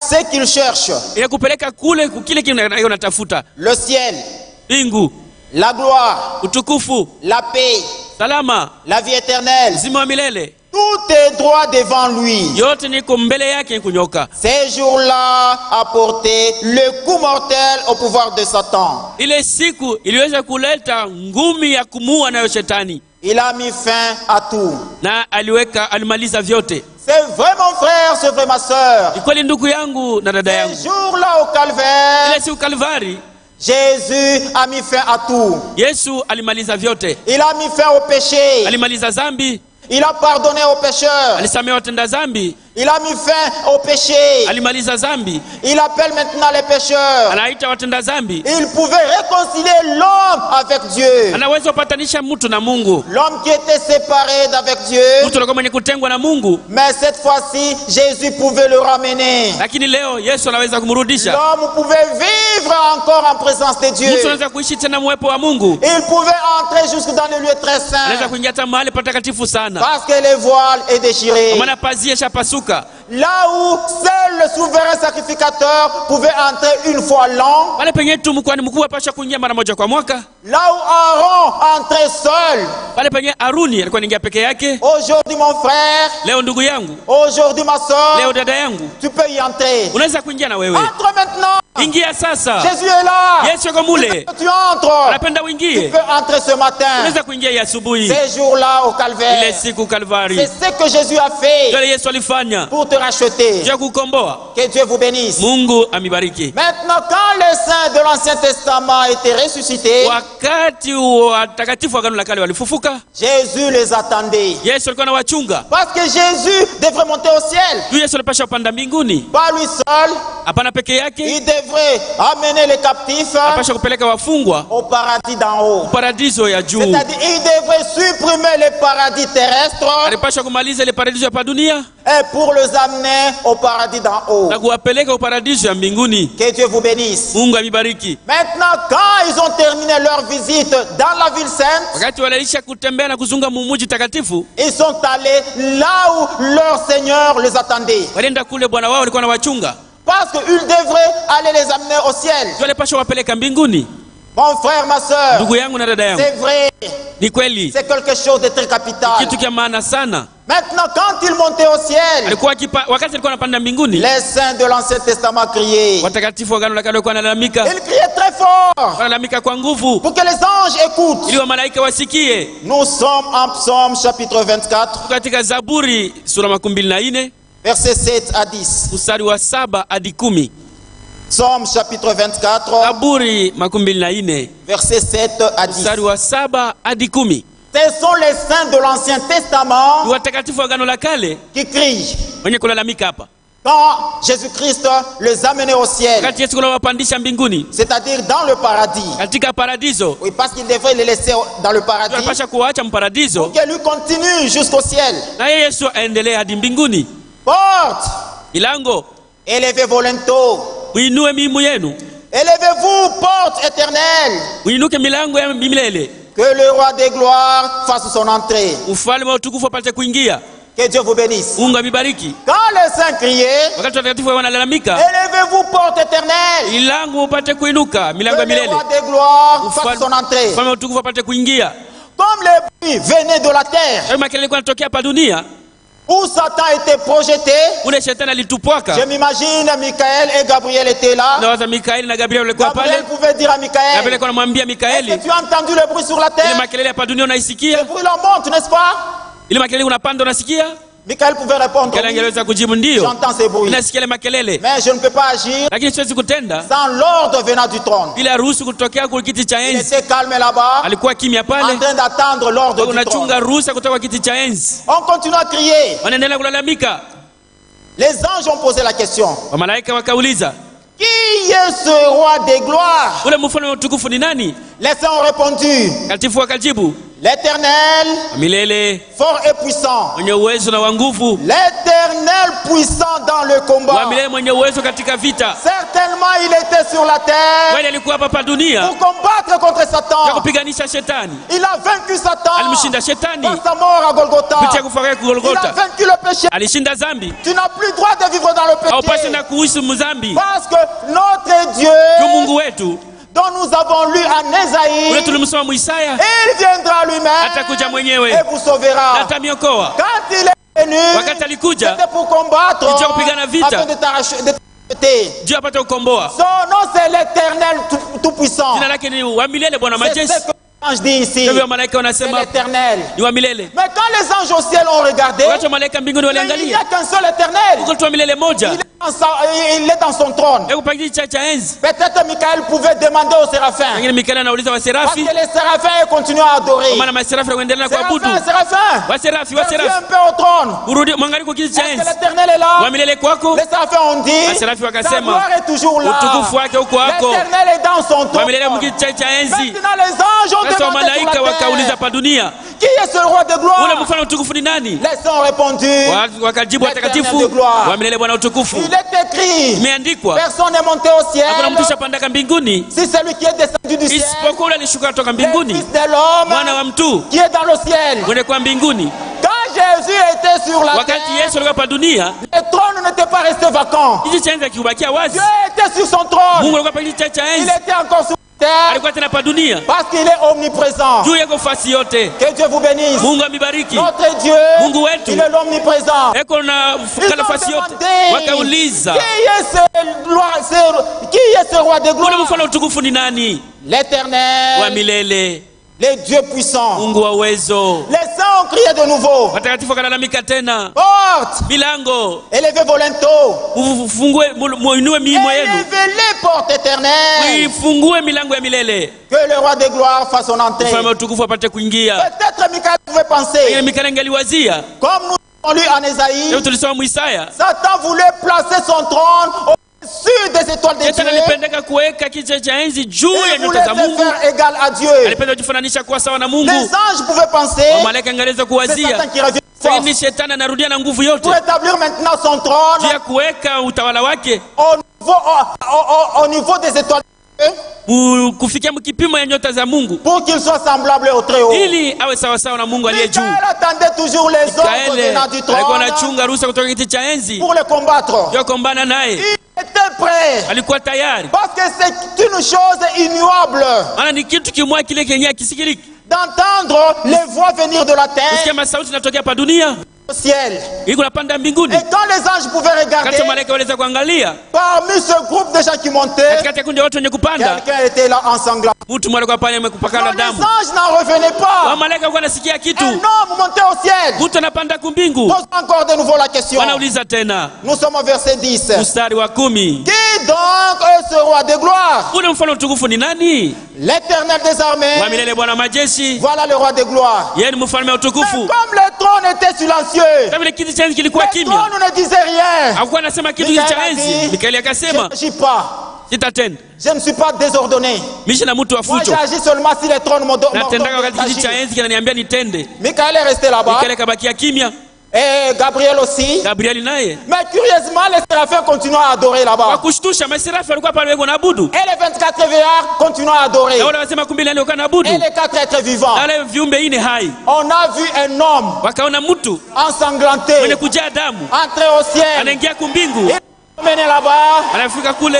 ce qu'il cherche. Inakupeleka kule kile kile unatafuta. Le ciel, Mbingu, la gloire, utukufu, la paix, salama, la vie éternelle. uzima wa milele. Tout est droit devant lui. Yote niko mbele yake kunyoka. Ces jours-là a porté le coup mortel au pouvoir de Satan. Ile siku iliweza kuleta ngumi ya kumuua nayo shetani. Il a mis fin à tout. Na alimaliza vyote. C'est vrai mon frère, c'est vrai ma sœur. Ni kweli ndugu yangu na dada yangu. Ces jours-là au calvaire, Ile siku Kalvari, Jésus a mis fin à tout. Yesu alimaliza vyote. Il a mis fin au péché. Alimaliza zambi. Il a pardonné aux pécheurs. Alisamehe watenda zambi. Il a mis fin au péché. Alimaliza zambi. Il appelle maintenant les pécheurs. Anaita watenda zambi. Il pouvait réconcilier l'homme avec Dieu. Anaweza kupatanisha mtu na Mungu. L'homme qui était séparé d'avec Dieu. Mtu alikuwa mwenye kutengwa na Mungu. Mais cette fois-ci, Jésus pouvait le ramener. Lakini leo Yesu anaweza kumrudisha. L'homme pouvait vivre encore en présence de Dieu. Mtu anaweza kuishi tena mwepo wa Mungu. Il pouvait entrer jusque dans le lieu très saint. Anaweza kuingia hata mahali patakatifu sana. Parce que le voile est déchiré. Maana pazia shapasuka. Là où seul le souverain sacrificateur pouvait entrer une fois l'an. Pale penye tu mkwani mkuu apasha kuingia mara moja kwa mwaka. Là où Aaron entrait seul. Pale penye Aruni alikuwa anaingia peke yake. Aujourd'hui mon frère. Leo ndugu yangu. Aujourd'hui ma soeur. Leo dada yangu. Tu peux y entrer. Unaweza kuingia na wewe. Entre maintenant. Ingia sasa. Jésus est là. Yesu yuko mule. Tu entres. Unapenda uingie. Tu peux entrer ce matin. Unaweza kuingia asubuhi. Ces jours-là au calvaire. Ile siku Kalvari. C'est ce que Jésus a fait. Ndio Yesu alifanya. Pour te racheter. Ndio kukomboa. Que Dieu vous bénisse. Mungu amibariki. Maintenant quand les saints de l'Ancien Testament étaient ressuscités, wakati watakatifu wa Agano la Kale walifufuka, Jésus les attendait. Yesu alikuwa anawachunga. Parce que Jésus devrait monter au ciel. Yesu alipasha kupanda mbinguni. Pas lui seul. Hapana peke yake. Il devrait amener les captifs. Apasha kupeleka wafungwa au paradis d'en haut. Paradiso ya juu. C'est-à-dire il devrait supprimer les paradis terrestres. Alipasha kumaliza ile paradiso ya dunia. Et pour les amener au paradis d'en haut. Na kuwapeleka au paradiso ya mbinguni. Que Dieu vous bénisse. Mungu amibariki. Maintenant quand ils ont terminé leur visite dans la ville sainte, wakati waliisha kutembea na kuzunga mumuji takatifu, ils sont allés là où leur Seigneur les attendait. Walienda kule Bwana wao alikuwa anawachunga. Parce qu'ils devraient aller les amener au ciel. Walipasha wapeleka mbinguni. Mon frère, ma soeur, ndugu yangu na dada yangu, c'est vrai. Ni kweli. C'est quelque chose de très capital. Kitu kia maana sana. Maintenant, quand il montait au ciel, wakati alikuwa anapanda mbinguni, les saints de l'Ancien Testament criaient. Watakatifu wa Agano la Kale walikuwa wanalalamika. Ils criaient très fort. Wanalalamika kwa nguvu. Pour que les anges écoutent. Ili malaika wasikie. Nous sommes en Psaume chapitre 24. Katika Zaburi sura 24. Versets 7 à 10. Mstari wa 7 hadi 10. Psaume chapitre 24. Zaburi 24. Versets 7 à 10. Mstari wa 7 hadi 10. Ce sont les saints de l'Ancien Testament watakatifu wa Agano la Kale qui crient. Wenye kulalamika hapa. Quand Jésus-Christ les amenait au ciel, c'est-à-dire dans le paradis. Oui, parce qu'il devrait les laisser dans le paradis pour que lui continue jusqu'au ciel. Porte, élevez vos linteaux. Élevez-vous, porte éternelle. Que le roi des gloires fasse son entrée. Que Dieu vous bénisse. Quand les saints criaient, élevez-vous, porte éternelle. Que le roi des gloires fasse son entrée. Comme les bruits venaient de la terre, où Satan était projeté, je m'imagine Michael et Gabriel étaient là. Gabriel pouvait dire à Michael, est-ce que tu as entendu le bruit sur la terre? Le bruit la monte, n'est-ce pas? Michael pouvait répondre, j'entends ces bruits, mais je ne peux pas agir sans l'ordre venant du trône. Il était calme là-bas, en train d'attendre l'ordre du trône. On continue à crier. Les anges ont posé la question. Qui est ce roi des gloires? Les saints ont répondu, L'Éternel, milele, fort et puissant. mwenye uwezo na wa nguvu, L'Éternel puissant dans le combat. wa milele mwenye uwezo katika vita. Certainement il était sur la terre Kweli alikuwa hapa dunia pour combattre contre na Satan. kupiganisha shetani. Il a vaincu Satan Alimshinda shetani par sa mort à Golgotha. kupitia kufa kwake Il a Golgotha. vaincu le péché. Alishinda dhambi. Tu n'as plus droit de vivre dans le Haupasi péché. na kuishi mdhambi. Parce que notre Dieu, Yu Mungu wetu dont nous avons lu en ule Ésaïe, tulimsoma Muisaya il viendra lui-même atakuja mwenyewe et vous sauvera. na atamiokoa. Quand il est venu, Wakati alikuja c'était pour combattre, Ilikuwa kupigana vita. afin de t'arracher, de t'arrêter. Dieu apate kukomboa. Son nom c'est l'Éternel tout-puissant. Jina lake ni wa milele, Bwana C'est majeshi. ce que l'ange dit ici. Hivyo malaika C'est wanasema l'Éternel. ni wa milele. Mais quand les anges au ciel ont regardé, Wakati malaika mbinguni il n'y waliangalia, a qu'un seul Éternel. uko tu wa milele moja. Il est dans son trône. Hebu pakiti cha enzi. Peut-être Michael pouvait demander aux séraphins. Wengine Mikaeli anauliza Parce que waserafi, les séraphins continuent à adorer. kwa maana maserafi wanaendelea kuabudu. Séraphins, Waserafi, Viens un waserafi, peu au trône. urudi mwangalie kwa kiti cha Est-ce que enzi. l'Éternel est là? Wa milele kwako, Les séraphins ont dit, Maserafi sa wakasema, gloire est toujours là. utukufu wake uko wako. L'Éternel est dans son Wa trône. milele mkiti cha enzi. Maintenant les anges ont Sasa demandé malaika sur la wakauliza terre, pa dunia, qui est ce roi de ule gloire? mfano utukufu ni nani? Les ont répondu, Wakajibu watakatifu, L'Éternel de gloire. wa milele Bwana utukufu. il est écrit, Imeandikwa, personne n'est monté au ciel, hakuna mtu shapandaka mbinguni si celui qui est descendu du ciel, isipokuwa ule alishuka kutoka le mbinguni, fils de l'homme mwana wa mtu qui est dans le ciel. mwenye kwa mbinguni. Quand Jésus était sur la Wakati terre, Yesu alikuwa pa dunia, le trône n'était pas resté vacant. kiti cha enzi kiubakia wazi. Dieu était sur son trône. Mungu alikuwa pa kiti cha Il enzi, était encore sur la terre alikuwa tena pa dunia, parce qu'il est omniprésent. juu yako fasi yote. Que Dieu vous bénisse. Mungu amibariki. Notre Dieu, Mungu wetu. il est l'omniprésent. Eko na Ils fuka ont nafasi yote. demandé, Wakauliza, qui est ce roi de ule gloire? mfano utukufu ni nani? Wa L'Éternel, milele, le Dieu puissant. Mungu wa uwezo. Les saints ont crié de nouveau. Watakatifu wakalalamika tena, Porte, milango élevez vos linteaux. ufungue, muinue miimo yenu, Élevez les portes éternelles. uifungue milango ya milele, Que le roi de gloire fasse son entrée. mfalme wa utukufu apate kuingia. Peut-être Michael pouvait Ile penser, Mikaeli angeliwazia, comme nous avons lu en Ésaïe, leo tulisoma Muisaya, Satan voulait placer son trône au-dessus des étoiles de Shetani Dieu. alipendeka kuweka kiti cha enzi juu ya Il nyota voulait za se Mungu, faire égal à Dieu. alipenda kujifananisha kuwa sawa na Les Mungu. anges pouvaient penser, Malaika angeweza c'est kuwazia, Satan qui revient sasa fort ni shetani anarudia na nguvu yote pour établir maintenant son juu trône ya kuweka utawala wake au niveau des étoiles de Dieu, kufikia mkipimo ya nyota za Mungu, pour qu'il soit semblable au très haut. ili awe sawa sawa na Mungu aliye juu. Michael attendait toujours les ordres Mikaeli venant du alikuwa trône anachunga ruhusa kutoka kiti cha enzi pour les combattre. ya kumbana naye, Il était prêt. alikuwa tayari, Parce que c'est une chose ignoble maana ni kitu kimwa kile kenye akisikiliki, d'entendre les voix venir de la kusikia terre masauti yanatokea pa dunia, au ciel. iko napanda mbinguni. Et quand les anges pouvaient regarder, Kati malaika waliweza kuangalia parmi ce groupe de gens qui montaient, katikati ya kundi ya watu wenye kupanda, quelqu'un était là ensanglant. mtu mmoja alikuwa pale Non, amekupakana les damu. anges n'en revenaient Wa pas. malaika walikuwa nasikia kitu, Un homme montait au ciel. mtu anapanda kumbingu. Pose encore de nouveau la question. Wanauliza tena Nous sommes au verset 10. mstari wa 10, Qui donc est ce roi de gloire? ule mfano utukufu ni nani? L'Éternel des armées. Wa milele, Bwana majeshi, Voilà le roi de gloire. yeye ni mfalme wa Mais utukufu. comme le trône était silencieux, Kama vile kiti cha enzi kilikuwa le kimya, trône ne disait rien. hakuwa anasema kitu Mikaeli cha enzi. ati, Mikaeli Je akasema, n'agis pas. sitatenda, Je ne suis pas désordonné. mishi na mtu wa Moi, fujo, j'agis seulement si le trône natendaka wakati kiti cha m'ordonne. enzi kinaniambia nitende. Michael est resté là-bas. Mikaeli akabakia kimya, Et Gabriel aussi. Gabrieli naye Mais curieusement, les séraphins continuent à adorer kwa là-bas. kushtusha, maserafi walikuwa pale weko naabudu, Et les 24 vieillards continuent à adorer. na wale wasema kumbili walikuwa naabudu, Et les 4 êtres vivants. na wale viumbe ine hai On a vu un homme wakaona mtu ensanglanté mwenye kujaa damu entrer au ciel. anaingia kumbingu, Il est mené là-bas. anafika kule,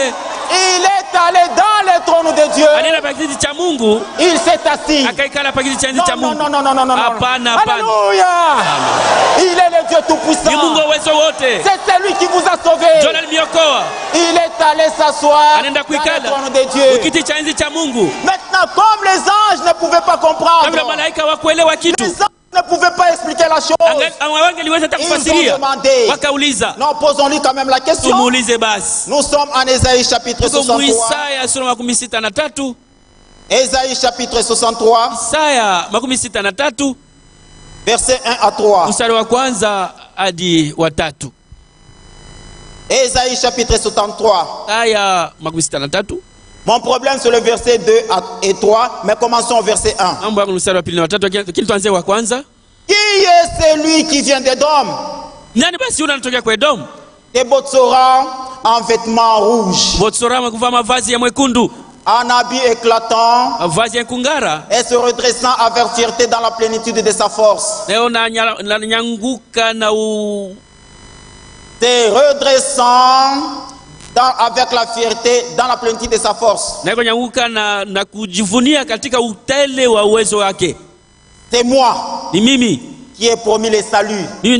Il est allé dans le trône de Dieu. anaenda pa kiti cha Mungu, Il s'est assis. akaikala pa kiti cha enzi cha Non, Mungu. non, non, non, non, non, non. Hapana, hapana. Alléluia. Il est le Dieu Ni Mungu tout-puissant. wa uwezo wote, C'est celui qui vous a sauvé. Jona alimiokoa, Il est allé s'asseoir anaenda dans le kuikala trône de Dieu. kiti cha enzi cha Mungu. Maintenant, comme les anges ne pouvaient pas Kabla comprendre, malaika wakuelewa kitu, les anges ne pouvaient pas expliquer la chose. wangeliweza hata Ils ont kufasiria, demandé. wakauliza, Non, posons-lui quand même la question. tumuulize basi. Nous sommes en Ésaïe chapitre Tuko 63. Muisaya sura 63, Ésaïe chapitre 63, Isaya 63 versets 1 à 3. mstari wa kwanza hadi wa 3. Ésaïe chapitre 63, Aya 63 Mon problème c'est le verset 2 et 3, mais commençons au verset 1. Qui est celui qui vient d'Édom? Des Botsora en vêtements rouges, en habit éclatant, et se redressant avec fierté dans la plénitude de sa force. Se redressant avec la fierté dans la plénitude de sa force. C'est moi qui ai promis le salut. Mon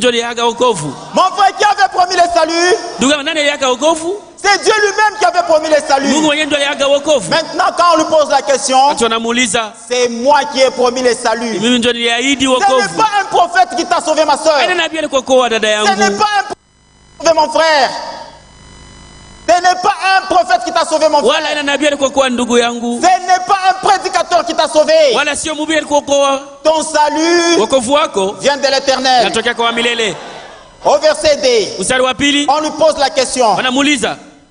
frère, qui avait promis le salut? C'est Dieu lui-même qui avait promis le salut. Maintenant, quand on lui pose la question, c'est moi qui ai promis le salut. Ce n'est pas un prophète qui t'a sauvé, ma soeur. Ce n'est pas un prophète qui t'a sauvé, mon frère. Ce n'est pas un prophète qui t'a sauvé, mon frère. Ce n'est pas un prédicateur qui t'a sauvé. Ton salut vient de l'Éternel. Au verset 2, on lui pose la question.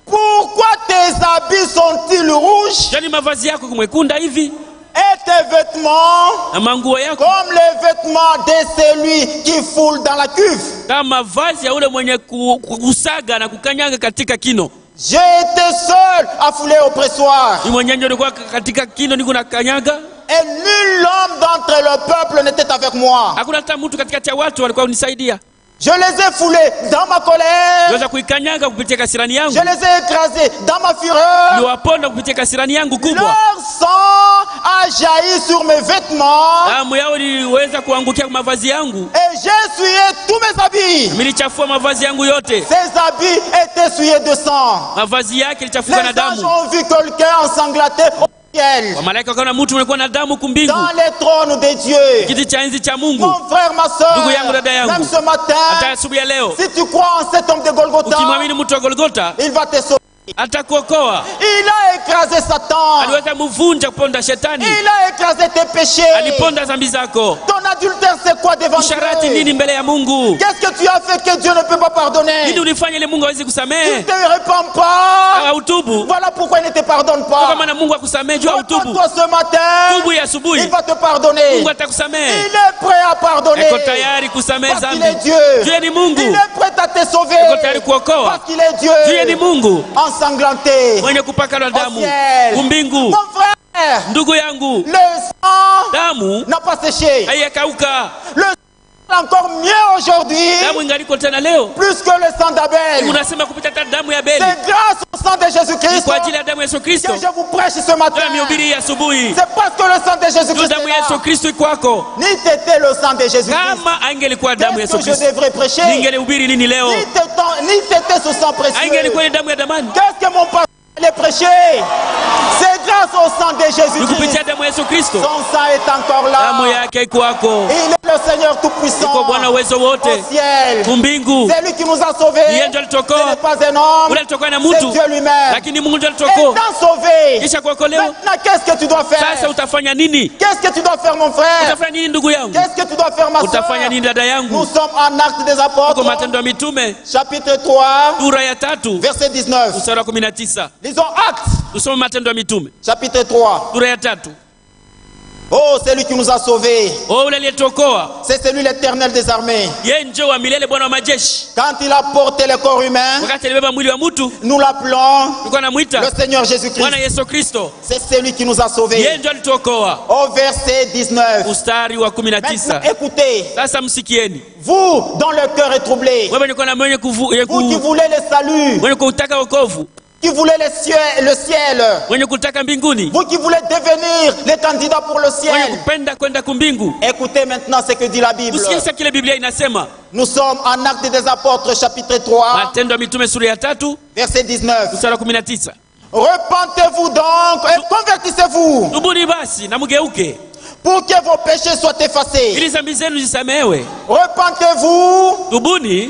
Pourquoi tes habits sont-ils rouges? Et tes vêtements comme les vêtements de celui qui foule dans la cuve. J'ai été seul à fouler au pressoir. Et nul homme d'entre le peuple n'était avec moi. Je les ai foulés dans ma colère. Je les ai écrasés dans ma fureur. Leur sang a jailli sur mes vêtements. Et j'ai essuyé tous mes habits. Ces habits étaient essuyés de sang. Les anges ont vu quelqu'un ensanglanté au ciel, dans les trônes de Dieu. Mon frère, ma soeur, même ce matin, si tu crois en cet homme de Golgotha, il va te sauver. Il a écrasé Satan. Il a écrasé tes péchés. Ton adultère, c'est quoi devant Dieu? Qu'est-ce que tu as fait que Dieu ne peut pas pardonner? Tu ne te répands pas. Voilà pourquoi il ne te pardonne pas. Toi ce matin, il va te pardonner. Il est prêt à pardonner parce qu'il est Dieu. Il est prêt à te sauver parce qu'il est Dieu. Ensanglanté au ciel. Mon frère, le sang n'a pas séché. Le sang est encore mieux aujourd'hui, plus que le sang d'Abel. C'est grâce au sang de Jésus-Christ que je vous prêche ce matin. C'est parce que le sang de Jésus-Christ est là. Ni t'était le sang de Jésus-Christ, qu'est-ce que je devrais prêcher? Ni t'était ce sang précieux, qu'est-ce que mon pasteur allait prêcher? C'est grâce au sang de Jésus-Christ. Son sang est encore là. Il est le Seigneur Tout-Puissant au ciel. C'est lui qui nous a sauvés. Ce n'est pas un homme, c'est Dieu lui-même. Étant sauvé, maintenant qu'est-ce que tu dois faire? Qu'est-ce que tu dois faire, mon frère? Qu'est-ce que tu dois faire, ma soeur? Nous sommes en Actes des Apôtres, chapitre 3, verset 19. Lisons Actes, chapitre 3. Oh, c'est lui qui nous a sauvés. C'est celui l'Éternel des armées. Quand il a porté le corps humain, nous l'appelons le Seigneur Jésus-Christ. C'est celui qui nous a sauvés. Au verset 19. Maintenant, écoutez. Vous dont le cœur est troublé, vous qui voulez le salut, qui voulez le ciel, vous qui voulez devenir les candidats pour le ciel, écoutez maintenant ce que dit la Bible. Nous sommes en Actes des Apôtres chapitre 3, verset 19. Repentez-vous donc et convertissez-vous pour que vos péchés soient effacés. Repentez-vous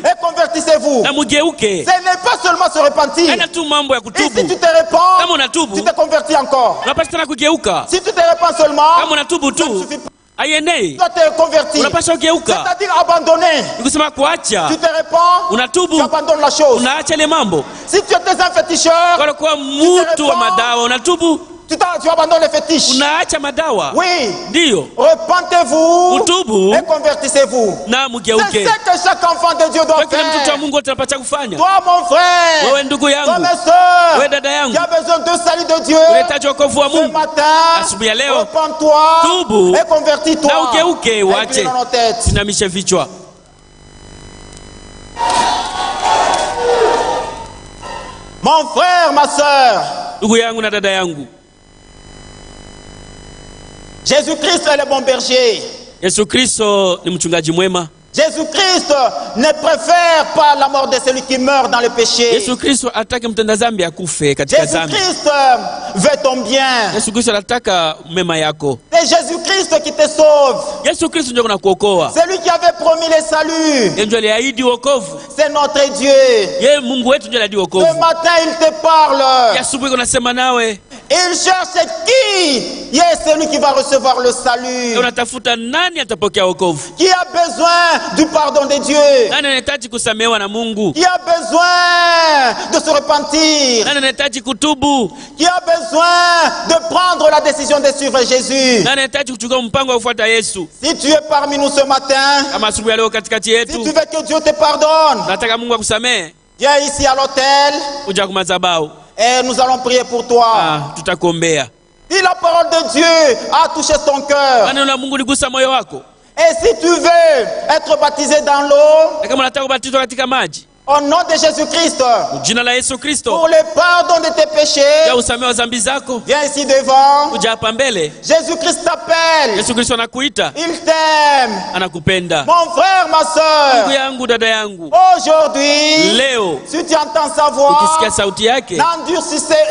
et convertissez-vous. Ce n'est pas seulement se repentir. Et si tu te repens, tu te convertis encore. Si tu te repens seulement, ça ne suffit pas. aienei, dois te convertir. unapaswa geuka, C'est-à-dire abandonner. nikusema kuacha. Tu te répands, Unatubu, tu abandonnes la chose. unaacha ile mambo. Si tu étais un féticheur, Kwa kuwa mtu wa madawa, unatubu, tu abandonnes les fétiches. unaacha madawa. Oui. Ndio. Repentez-vous Utubu et convertissez-vous. na C'est mgeuke. ce que chaque enfant de Dieu doit Kwa kila mtoto wa faire. Mungu tunapaswa kufanya. Toi, mon frère, Wewe ndugu toi, yangu, mes soeurs, wewe dada yangu, qui a besoin de salut de Dieu, unahitaji wokovu wa ce Mungu. matin, Asubuhi ya leo, repens-toi tubu et convertis-toi. na ugeuke, uache. Incline nos têtes. Simamishe vichwa. Mon frère, ma soeur, Ndugu yangu na dada yangu, Jésus-Christ est le bon berger. Yesu Kristo ni mchungaji mwema. Jésus-Christ ne préfère pas la mort de celui qui meurt dans le péché. Yesu Kristo hataki mtenda dhambi akufe katika dhambi. Jésus-Christ veut ton bien. Yesu Kristo anataka mema yako. C'est Jésus-Christ qui te sauve. Yesu Kristo ndio anakuokoa. C'est lui qui avait promis le salut. Yeye ndio aliahidi wokovu. C'est notre Dieu. Yeye Mungu wetu ndio aliahidi wokovu. Ce matin, il te parle. Asubuhi unasema nawe, Il cherche qui est celui qui va recevoir le salut. unatafuta nani atapokea wokovu? Qui a besoin du pardon de Dieu. Nani anahitaji kusamehewa na Mungu? Qui a besoin de se repentir. Nani anahitaji kutubu? Qui a besoin de prendre la décision de suivre Jésus. Nani anahitaji kuchukua mpango wa kufuata Yesu? Si tu es parmi nous ce matin, Kama asubuhi ya leo katikati si tu yetu, veux que Dieu te pardonne, nataka Mungu akusamehe, viens ici à l'hôtel kuja kwa madhabahu. et nous allons prier pour toi. Tutakuombea. Si la parole de Dieu a touché ton cœur, Neno la Mungu ligusa moyo wako, et si tu veux être baptisé dans l'eau, na kama unataka kubatizwa katika maji, au nom de Jésus-Christ, jina la Yesu Kristo, pour le pardon de tes péchés, ya usamehe wa dhambi zako, viens ici devant. kuja hapa mbele. Jésus-Christ t'appelle. Yesu Kristo anakuita, Il t'aime. anakupenda. Mon frère, ma Ndugu soeur, yangu, dada yangu, aujourd'hui, leo si tu entends sa voix, ukisikia sauti yake,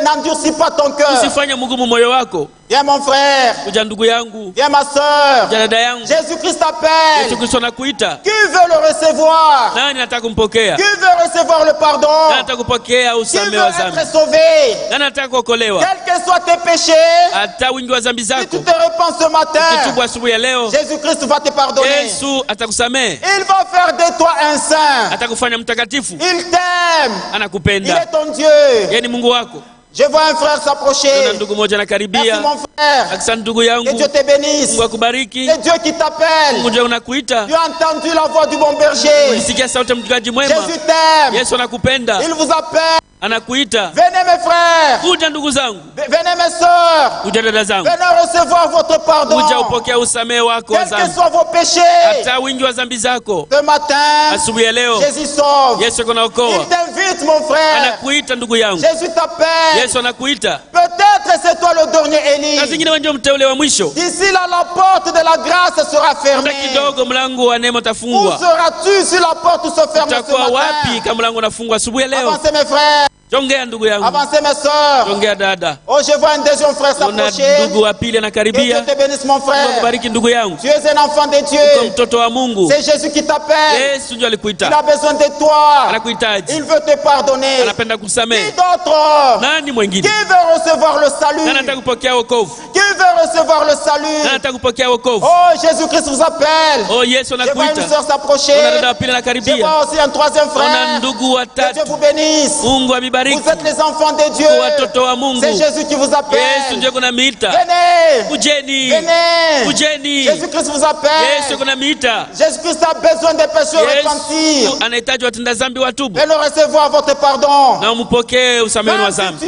n'endurcis pas ton cœur. usifanye mgumu moyo wako. Viens, mon frère. Kuja ndugu yangu, Viens, ma soeur. kuja dada yangu. Jésus-Christ t'appelle. Yesu Kristo anakuita. Qui veut le recevoir? Nani anataka kumpokea? Qui veut recevoir le pardon? Nani anataka kupokea Qui usamehe veut wa être dhambi? sauvé? Nani anataka kuokolewa? Quels que soient tes péchés, Hata wingi wa dhambi si zako, tu te repens ce matin, ukitubu asubuhi ya leo, Jésus-Christ va te pardonner. Yesu atakusamehe, Il va faire de toi un saint. atakufanya mtakatifu. Il t'aime. Il Anakupenda, est ton Dieu. yeye ni Mungu wako. Je vois un frère s'approcher. Na ndugu moja Merci anakaribia. mon frère. Asante ndugu Que yangu, Dieu te bénisse. Mungu akubariki. C'est Dieu qui t'appelle. Mungu ndio unakuita. Tu as entendu la voix du bon berger. Ulisikia sauti ya mchungaji mwema. Jésus t'aime. Yesu anakupenda, Il vous appelle. anakuita. Venez mes frères. Kuja ndugu zangu, Venez mes sœurs. kuja dada zangu, Venez recevoir votre pardon. kuja upokea usamehe wako wa Quels que dhambi, soient vos péchés. hata wingi wa dhambi zako. Ce matin, Asubuhi ya leo Jésus sauve. Yesu Il anaokoa, t'invite mon frère. anakuita ndugu yangu. Jésus t'appelle. Yesu anakuita. Peut-être c'est toi le dernier Na Élie. zingine wewe ndio mteule wa mwisho. D'ici là, la porte de la grâce sera Hata fermée. kidogo mlango wa neema Où utafungwa. seras-tu si la porte se ferme ce Utakuwa wapi matin? kama mlango unafungwa asubuhi ya leo? Avancez mes frères. Jongea ndugu yangu, Avancez mes sœurs. jongea dada. Oh, je vois un deuxième frère Una s'approcher. ndugu wa pili Que Dieu anakaribia. te bénisse mon Mungu frère. akubariki ndugu yangu. Tu es un enfant de Uko Dieu. mtoto wa Mungu. C'est Jésus qui t'appelle. Yesu ndio Il alikuita, a besoin de toi. anakuhitaji, Il veut te pardonner. anapenda Qui kusamehe. d'autre? Nani Qui mwingine? veut recevoir le Nani salut? anataka kupokea wokovu? Qui veut recevoir le Nani salut? anataka kupokea wokovu? Oh, Jésus-Christ vous appelle. Oh, Yesu Je vois une anakuita. sœur s'approcher. Ona dada wa pili Je anakaribia. vois aussi un troisième Ona frère. ndugu wa Que Dieu tatu. vous bénisse. Mungu Vous abibariki. êtes les enfants de Dieu. Watoto wa Mungu. C'est Jésus qui vous Yesu appelle. ndio kunamiita. Venez. Kujeni, Venez. kujeni. Jésus-Christ vous Yesu appelle. kunamiita. Jésus-Christ a besoin des pécheurs repentir. Yesu anahitaji watenda dhambi watubu Venez recevoir votre pardon. na umpokee usamehe wa Même si dhambi.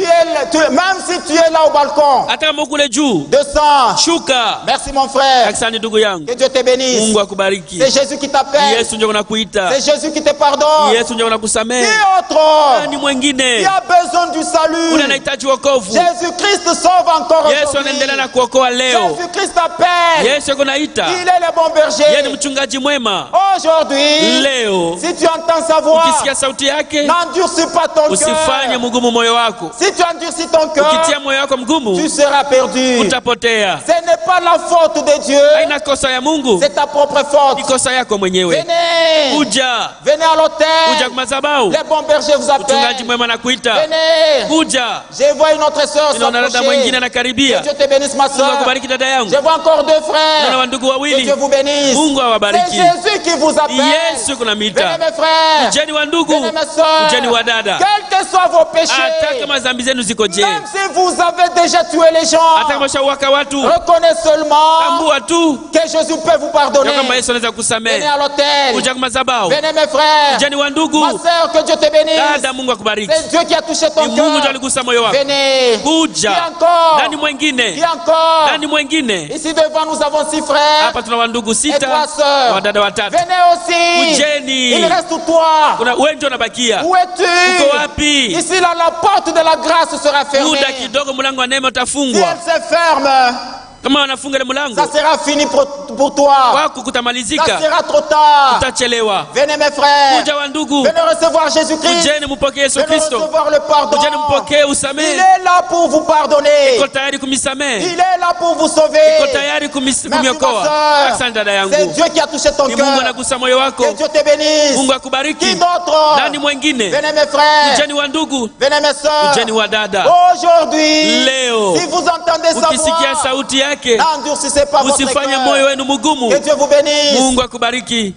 même si tu es là au balcon, Hata kama kule juu, descends. shuka. Merci mon frère. Asante ndugu yangu, Que Dieu te bénisse. Mungu akubariki. C'est Jésus qui t'appelle. Yesu ndio kunakuita, C'est Jésus qui te pardonne. Yesu ndio Qui kunakusamehe. autre? Nani Qui mwingine? a besoin du Ule salut? anahitaji wokovu. Jésus-Christ sauve encore Yesu anaendelea na kuokoa leo. Jésus-Christ t'appelle. Yesu kunaita, Il est le bon yeye ni berger. mchungaji mwema. Aujourd'hui, Leo si tu entends sa voix, ukisikia sauti yake, n'endurcis pas ton usifanye cœur. mgumu moyo wako. Si tu endurcis ton cœur, Ukitia moyo wako tu mgumu, seras perdu. utapotea. Ce n'est pas la faute de Dieu, Haina kosa ya Mungu, c'est ta propre faute. ni kosa yako mwenyewe. Venez, Kuja, venez à kuja l'hôtel. kwa madhabahu. Les bons bergers vous Mchungaji appellent. mwema anakuita. anakuita. Venez. Kuja. Je vois une autre sœur s'approcher. anakaribia. Que Dieu te bénisse ma sœur. Akubariki dada yangu. Je vois encore 2 frères. Naona ndugu wawili. Que Dieu vous bénisse. Mungu awabariki. C'est Jésus qui vous appelle. Yesu kunamita. Venez mes frères. Ujeni wa ndugu. Venez mes sœurs. Ujeni wa dada. Quels que soient vos péchés. Hata kama dhambi zenu ziko je. Même si vous avez déjà tué les gens. Hata kama shawaka watu. Reconnaissez seulement. Tambua tu. Que Jésus peut vous pardonner. Kama Yesu anaweza kusamehe. Venez à l'autel. Kuja kwa madhabahu. Venez mes frères. Ujeni wa ndugu. Ma sœur, que Dieu te bénisse. Dada, Mungu akubariki. C'est Dieu qui a touché ton cœur. Mungu ndiye aligusa moyo wako. Venez. Kuja. Qui encore? Nani mwingine? Qui encore? Nani mwingine? Ici devant nous avons 6 frères. Hapa tuna wandugu Et 3 6 sœurs. wadada watatu. Venez aussi. Ujeni. Il reste toi. Wewe ndio unabakia. Où es-tu? Uko wapi? Ici là, la porte de la grâce sera fermée. Muda kidogo mlango wa neema Si utafungwa. elle se ferme, Kama wanafunga ile mlango, ça sera fini pour toi. wako Ça kutamalizika. sera trop tard. Utachelewa. Venez mes frères. Kuja wa ndugu. Venez recevoir Jésus-Christ. Ujeni mpokee Yesu Venez Kristo. recevoir le pardon. Ujeni mpokee Il usamehe. est là pour vous pardonner. Iko tayari kumisamehe. Il est là pour vous sauver. Iko tayari Merci ma kumiokoa. sœur. Asante dada yangu. C'est Dieu qui a touché ton Ni Mungu cœur. anagusa moyo wako. Que Dieu te bénisse. Mungu Qui akubariki. d'autre? Nani mwingine? Venez mes frères. Ujeni wa ndugu. Venez mes sœurs. Ujeni wa dada. Aujourd'hui, Leo si vous entendez sa ukisikia voix, sauti yake, n'endurcissez pas votre usifanye cœur. moyo wenu mgumu. Que Dieu vous bénisse. Mungu akubariki.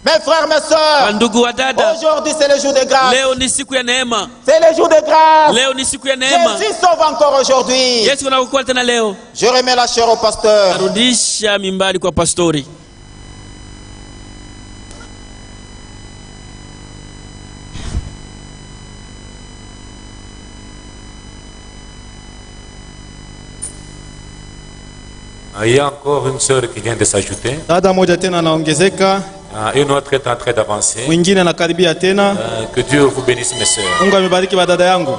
Mes frères, mes sœurs, Wandugu wa dada, aujourd'hui c'est le jour de grâce. leo ni siku ya neema. C'est le jour de grâce. Leo ni siku ya neema. Jésus sauve encore aujourd'hui. Yesu anakuwa tena leo. Je remets la chair au pasteur. Arudisha mimbari kwa pastori. Il y a encore une sœur qui vient de s'ajouter. Dada moja tena anaongezeka. Une autre est en train d'avancer. Mwingine anakaribia tena. Que Dieu vous bénisse mes sœurs. Mungu amebariki badada yangu.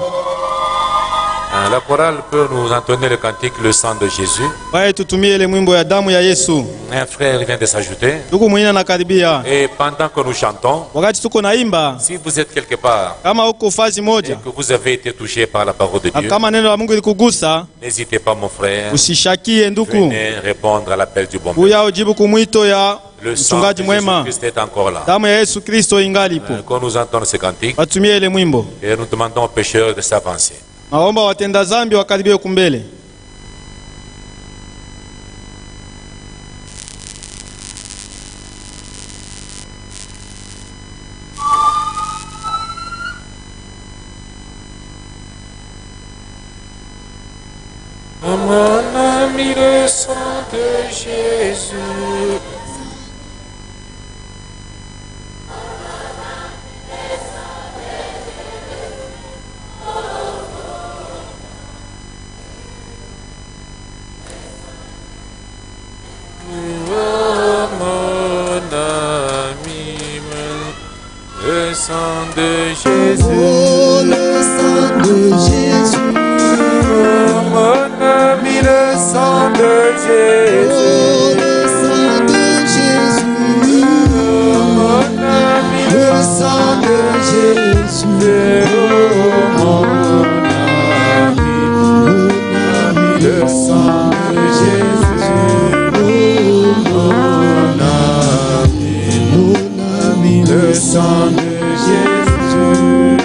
La chorale peut nous entonner le cantique Le sang de Jésus. Wae tutumie ile mwimbo ya damu ya Yesu. Un frère vient de s'ajouter. Ndugu mwingine anakaribia. Et pendant que nous chantons, wakati tuko naimba, si vous êtes quelque part, kama uko fazi moja, et que vous avez été touché par la parole de Dieu, kama neno la Mungu likugusa, n'hésitez pas mon frère. Usishakie ndugu. Venez répondre à l'appel du bon Dieu. Kuya ujibu kumwito ya Le sang de Jésus-Christ est encore là. Damu ya Yesu Kristo ingalipo. Quand nous entendons ce cantique, watumie ile mwimbo. Et nous demandons aux pécheurs de s'avancer. Naomba watenda zambi wakaribie kumbele. Mon ami, le sang de Jésus. Le sang de Jésus, oh, le sang de Jésus, oh, mon ami, le sang de Jésus, oh, le sang de Jésus, oh, mon ami, le sang de Jésus, oh, mon ami, le sang de Jésus, oh, mon ami, le sang de Jésus.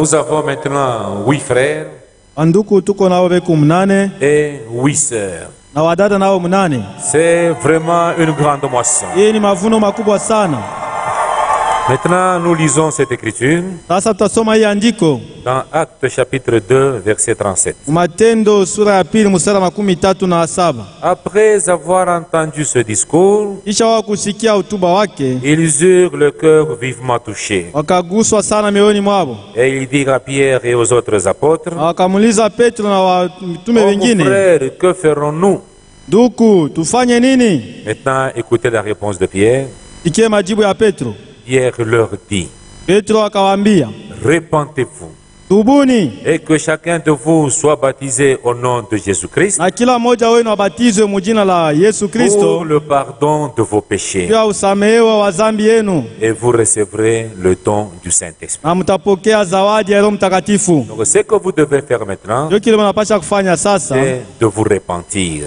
Nous avons maintenant 8 frères et 8 sœurs. na C'est vraiment une grande moisson. Maintenant, nous lisons cette écriture dans Actes chapitre 2, verset 37. Après avoir entendu ce discours, ils eurent le cœur vivement touché. Et ils dirent à Pierre et aux autres apôtres, « Oh mon frère, que ferons-nous » Maintenant, écoutez la réponse de Pierre. Pierre leur dit, repentez-vous et que chacun de vous soit baptisé au nom de Jésus-Christ pour le pardon de vos péchés et vous recevrez le don du Saint-Esprit. Donc ce que vous devez faire maintenant, c'est de vous repentir.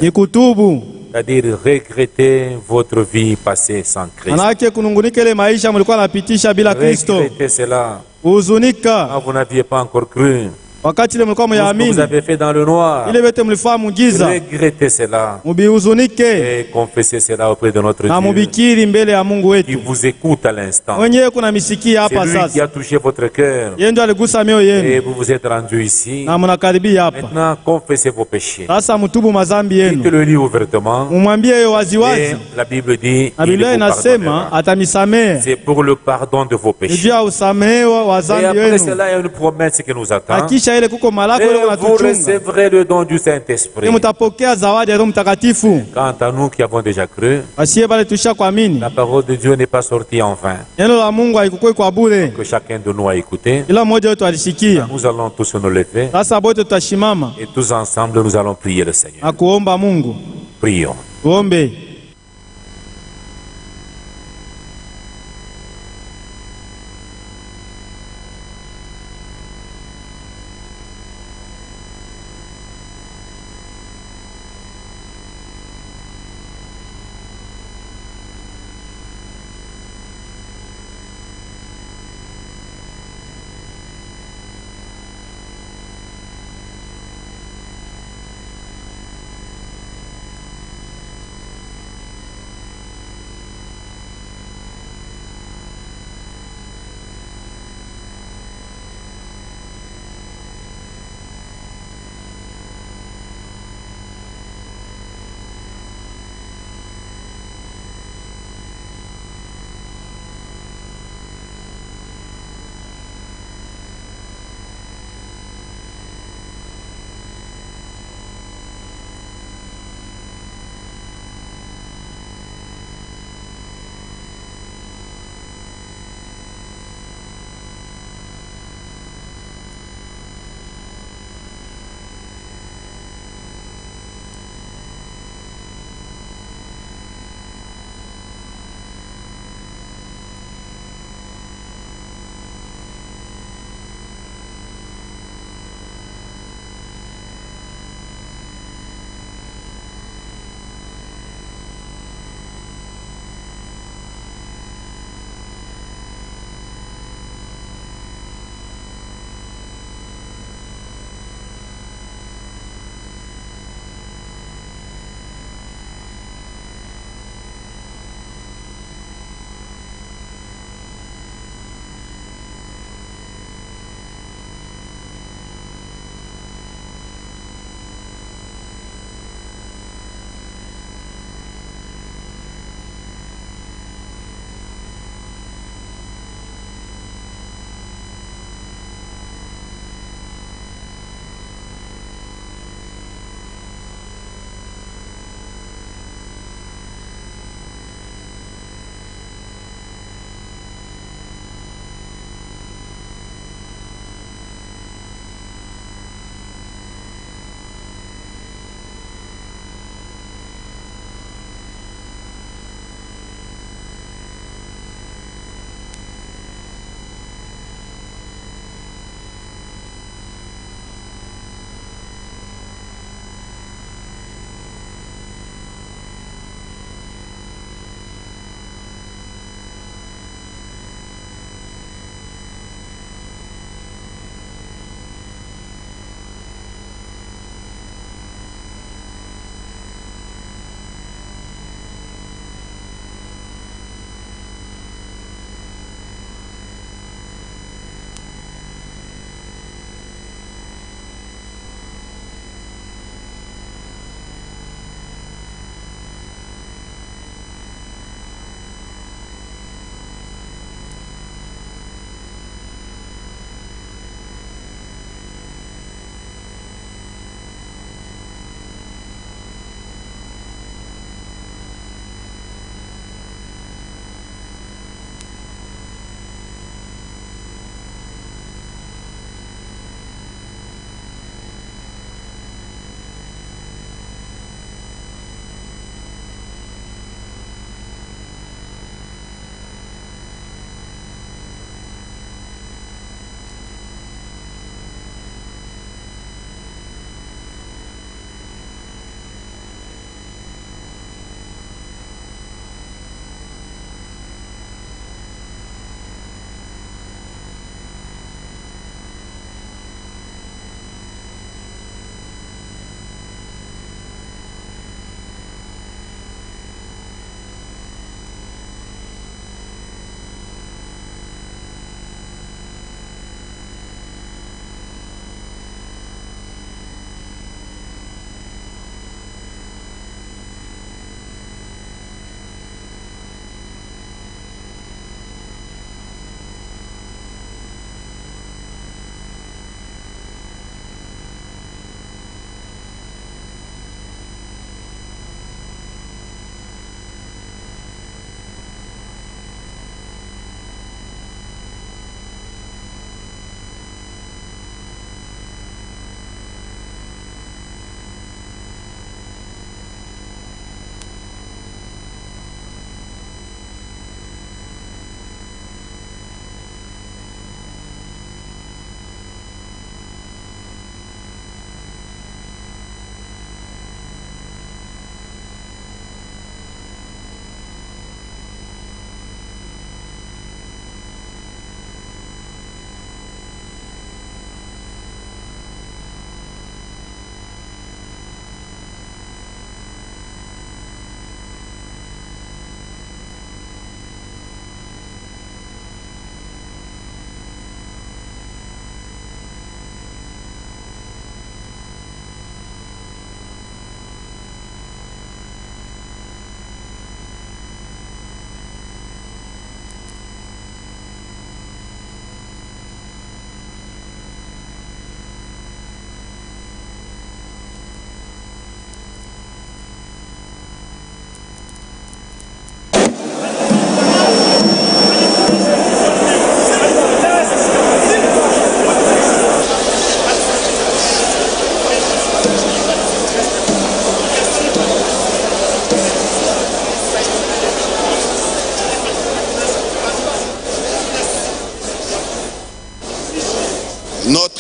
C'est-à-dire regretter votre vie passée sans Christ. Regrettez cela. Quand vous n'aviez pas encore cru. Ce que vous avez fait dans le noir, regrettez cela et confessez cela auprès de notre Dieu qui vous écoute à l'instant. C'est lui qui a touché votre cœur et vous vous êtes rendu ici. Maintenant, confessez vos péchés. Dites-le lui ouvertement. Et la Bible dit il vous pardonnera. C'est pour le pardon de vos péchés. Et après cela, il y a une promesse qui nous attend. Et vous recevrez le don du Saint-Esprit. Quant à nous qui avons déjà cru, la parole de Dieu n'est pas sortie en vain. Que chacun de nous a écouté. Nous allons tous nous lever. Et tous ensemble, nous allons prier le Seigneur. Prions.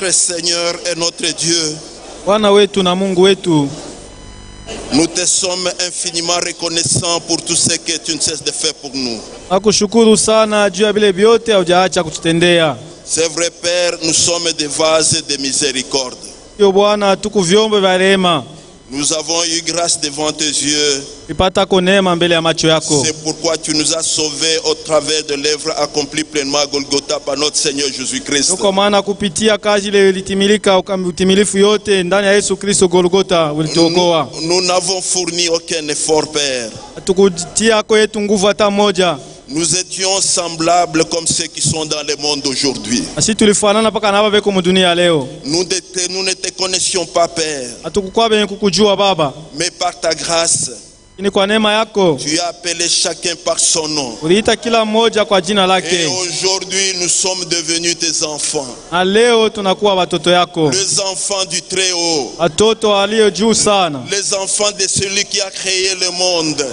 notre Seigneur et notre Dieu, Bwana wetu na Mungu wetu, nous te sommes infiniment reconnaissants pour tout ce que tu ne cesses de faire pour nous. nakushukuru sana juu ya vile vyote hujaacha kututendea. C'est vrai, Père, nous sommes des vases de miséricorde. Yo Bwana, tuko vyombo vya rehema. Nous avons eu grâce devant tes yeux. C'est pourquoi tu nous as sauvés au travers de l'œuvre accomplie pleinement à Golgotha par notre Seigneur Jésus-Christ. Nous n'avons fourni aucun effort, Père. Nous étions semblables comme ceux qui sont dans le monde aujourd'hui. Nous ne te connaissions pas, Père. Mais par ta grâce, tu as appelé chacun par son nom. Et aujourd'hui, nous sommes devenus tes enfants. Les enfants du Très-Haut. Les enfants de celui qui a créé le monde.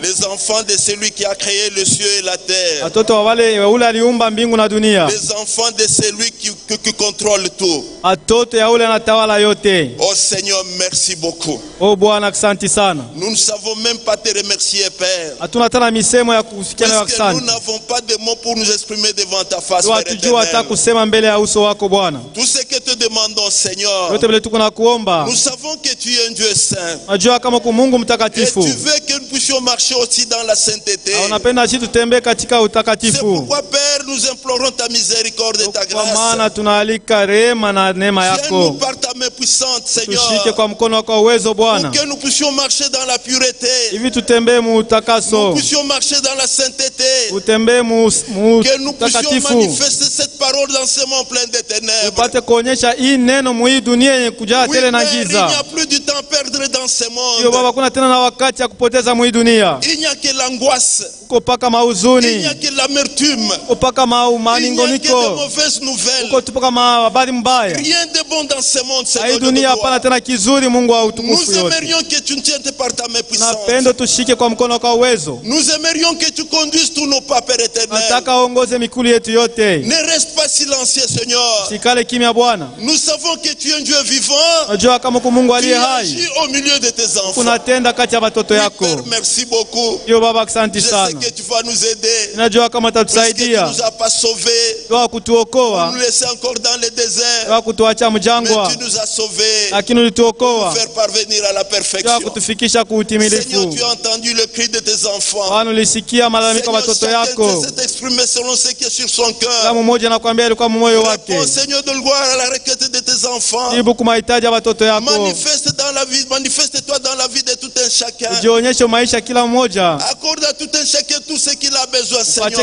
Les enfants de celui qui a créé le ciel et la terre. Les enfants de celui qui contrôle tout. Oh Seigneur, merci beaucoup. Nous ne savons même pas te remercier, Père. Parce que nous n'avons pas de mots pour nous exprimer devant ta face, Père éternel. Tout ce que te demandons, Seigneur, nous savons que tu es un Dieu saint. Et tu veux que nous puissions marcher aussi dans la sainteté. C'est pourquoi, Père, nous implorons ta miséricorde et ta grâce. Viens-nous par ta main puissante, Seigneur, pour que nous puissions marcher dans la pureté. Nous puissions marcher dans la sainteté. Que nous puissions manifester cette parole dans ce monde plein de ténèbres. Oui, Père, il n'y a plus du temps à perdre dans ce monde. Il n'y a que l'angoisse. Il n'y a que l'amertume. Il n'y a que de mauvaises nouvelles. Rien de bon dans ce monde, Seigneur de gloire. Nous aimerions que tu nous tiennes par ta main puissante. Nous aimerions que tu conduises tous nos pas, Père éternel. Ne reste pas silencieux, Seigneur. Nous savons que tu es un Dieu vivant. Tu agis au milieu de tes enfants. Oui, Père, merci beaucoup. Je sais que tu vas nous aider. Parce que tu ne nous as pas sauvés. Pour nous laisser encore dans le désert. Mais tu nous as sauvés. Pour nous faire parvenir à la perfection. Seigneur, tu as entendu le cri de tes enfants. Seigneur, chacun s'est exprimé selon ce qui est sur son cœur. Réponds, Seigneur de gloire, à la requête de tes enfants. Manifeste-toi dans la vie de tout un chacun. Accorde à tout un chacun tout ce qu'il a besoin, Seigneur. Ceux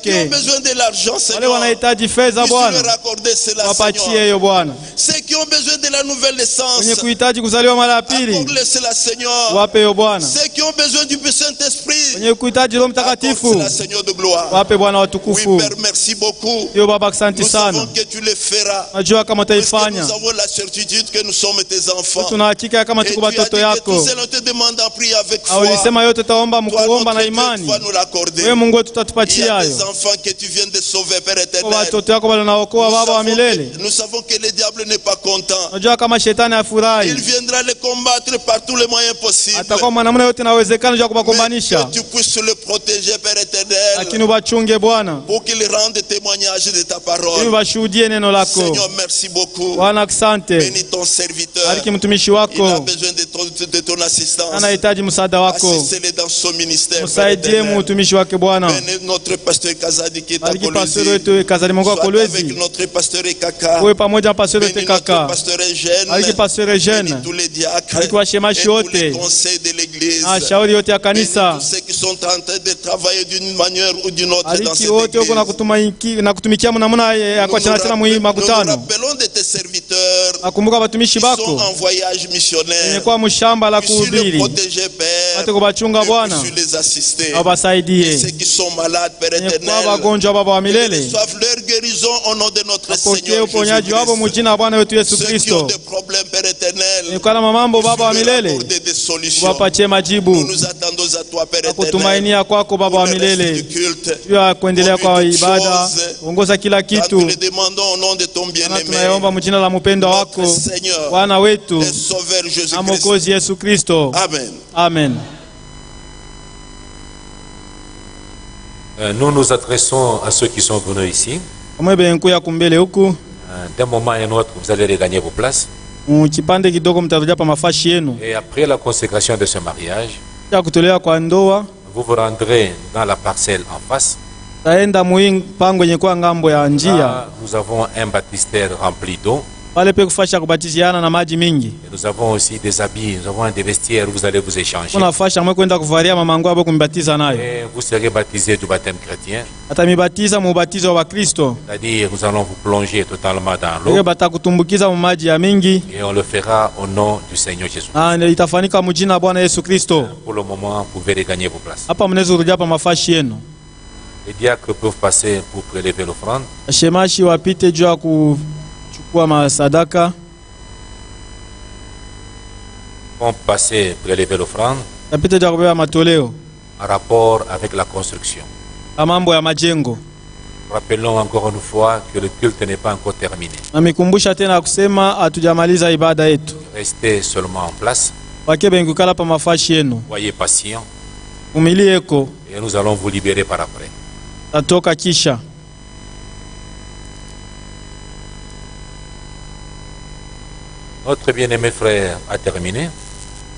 qui ont besoin de l'argent, Seigneur, puisse leur accorder cela, Seigneur. Ceux qui ont besoin de la nouvelle naissance, accorde-le cela, Seigneur. Ceux qui ont besoin du Saint-Esprit, accorde cela, Seigneur de gloire. Oui, Père, merci beaucoup. Nous savons que tu le feras. Parce que nous avons la certitude que nous sommes tes enfants. Et tu as dit que tout cela te demande en prier avec foi. Toi, notre Dieu, tu vas nous l'accorder. Il y a des enfants que tu viens de sauver, Père éternel. Nous savons que le diable n'est pas content. Il viendra les combattre par tous les moyens possibles. Que tu puisses le protéger, Père éternel, pour qu'il rende témoignage de ta parole. Seigneur, merci beaucoup. Bénis ton serviteur. Il a besoin de ton assistance. Assistez-le dans son ministère, Père éternel. Bénis notre pasteur Kazadi qui est à Kolwezi. Sois avec notre pasteur Ekaka. Bénis notre pasteur Eugène. Bénis tous les diacres et tous les conseils de l'église. Bénis tous ceux qui sont en train de travailler d'une manière ou d'une autre dans cette église. Nous rappelons de tes serviteurs qui sont en voyage missionnaire. Puisses les protéger, Père, et puisses les assister. Et ceux qui sont malades, Père éternel, reçoivent leur guérison au nom de notre Seigneur Jésus-Christ. Ceux qui ont des problèmes, Père éternel, puissent leur apporter des solutions. Nous nous attendons à toi, Père éternel. Kutumainia kwako Baba wa milele. Du culte. Juu ya kuendelea kwa ibada. Ongoza kila kitu. Nous le demandons au nom de ton bien-aimé. Tunaomba mjina la mpendo wako. Bwana wetu. Le Sauveur Jésus-Christ. Mwokozi Yesu Kristo. Amen. Amen. Nous nous adressons à ceux qui sont venus ici. D'un moment à un autre, vous allez regagner vos places. Et après la consécration de ce mariage, vous vous rendrez dans la parcelle en face. Là, nous avons un baptistère rempli d'eau. Et nous avons aussi des habits, nous avons des vestiaires où vous allez vous échanger. Et vous serez baptisés du baptême chrétien. C'est-à-dire, nous allons vous plonger totalement dans l'eau. Et on le fera au nom du Seigneur Jésus. Pour le moment, vous pouvez regagner vos places. Les diacres peuvent passer pour prélever l'offrande. On passer prélever l'offrande en rapport avec la construction. Rappelons encore une fois que le culte n'est pas encore terminé. Restez seulement en place. Soyez patient. Et nous allons vous libérer par après. Notre bien-aimé frère a terminé.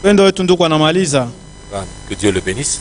Que Dieu le bénisse.